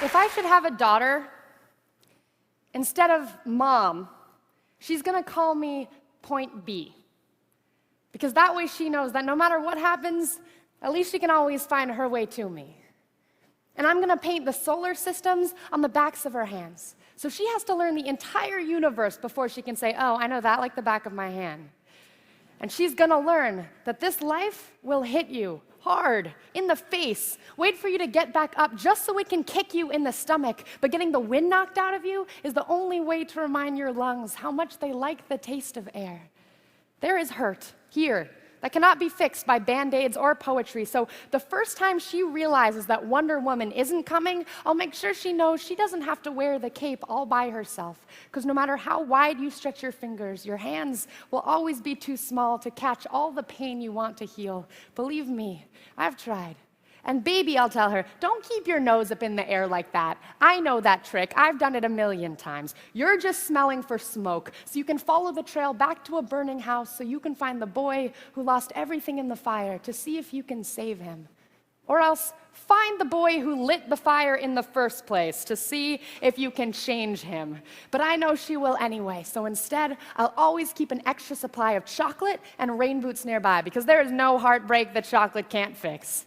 If I should have a daughter, instead of mom, she's gonna call me Point B. Because that way she knows that no matter what happens, at least she can always find her way to me. And I'm gonna paint the solar systems on the backs of her hands. So she has to learn the entire universe before she can say, oh, I know that like the back of my hand. And she's gonna learn that this life will hit you hard, in the face, wait for you to get back up just so it can kick you in the stomach. But getting the wind knocked out of you is the only way to remind your lungs how much they like the taste of air. There is hurt here that cannot be fixed by Band-Aids or poetry. So the first time she realizes that Wonder Woman isn't coming, I'll make sure she knows she doesn't have to wear the cape all by herself. Because no matter how wide you stretch your fingers, your hands will always be too small to catch all the pain you want to heal. Believe me, I've tried. And baby, I'll tell her, don't keep your nose up in the air like that. I know that trick. I've done it 1,000,000 times. You're just smelling for smoke, so you can follow the trail back to a burning house so you can find the boy who lost everything in the fire to see if you can save him. Or else, find the boy who lit the fire in the first place to see if you can change him. But I know she will anyway, so instead, I'll always keep an extra supply of chocolate and rain boots nearby, because there is no heartbreak that chocolate can't fix.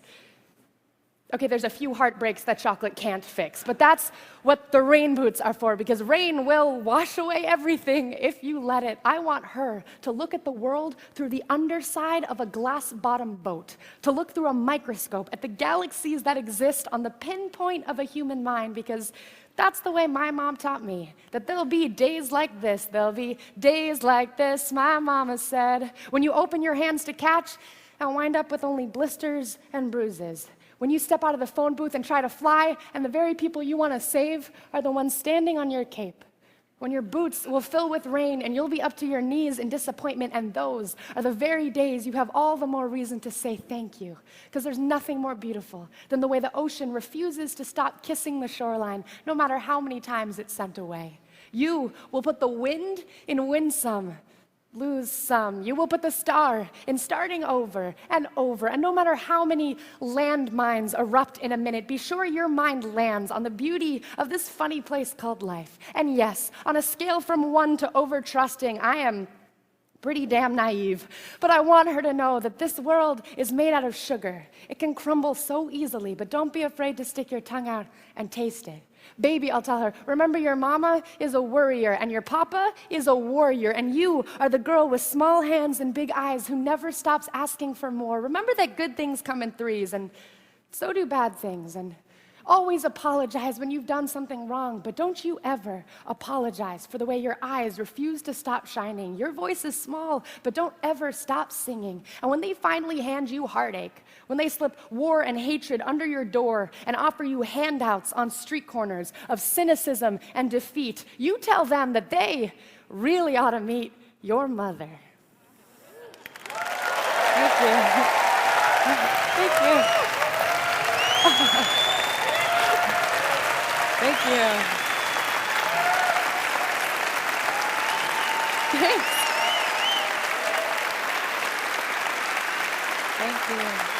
Okay, there's a few heartbreaks that chocolate can't fix, but that's what the rain boots are for, because rain will wash away everything if you let it. I want her to look at the world through the underside of a glass-bottom boat, to look through a microscope at the galaxies that exist on the pinpoint of a human mind, because that's the way my mom taught me, that there'll be days like this, there'll be days like this, my mama said. When you open your hands to catch, I'll wind up with only blisters and bruises. When you step out of the phone booth and try to fly, and the very people you want to save are the ones standing on your cape. When your boots will fill with rain and you'll be up to your knees in disappointment, and those are the very days you have all the more reason to say thank you. Because there's nothing more beautiful than the way the ocean refuses to stop kissing the shoreline, no matter how many times it's sent away. You will put the wind in win some, lose some. You will put the star in starting over, and no matter how many landmines erupt in a minute, be sure your mind lands on the beauty of this funny place called life. And yes, on a scale from 1 to over-trusting, I am pretty damn naive, but I want her to know that this world is made out of sugar. It can crumble so easily, but don't be afraid to stick your tongue out and taste it. Baby, I'll tell her, remember your mama is a worrier, and your papa is a warrior, and you are the girl with small hands and big eyes who never stops asking for more. Remember that good things come in threes, and so do bad things, and always apologize when you've done something wrong, but don't you ever apologize for the way your eyes refuse to stop shining. Your voice is small, but don't ever stop singing. And when they finally hand you heartache, when they slip war and hatred under your door and offer you handouts on street corners of cynicism and defeat, you tell them that they really ought to meet your mother. Thank you. Thank you. Thank you. Thanks. Thank you.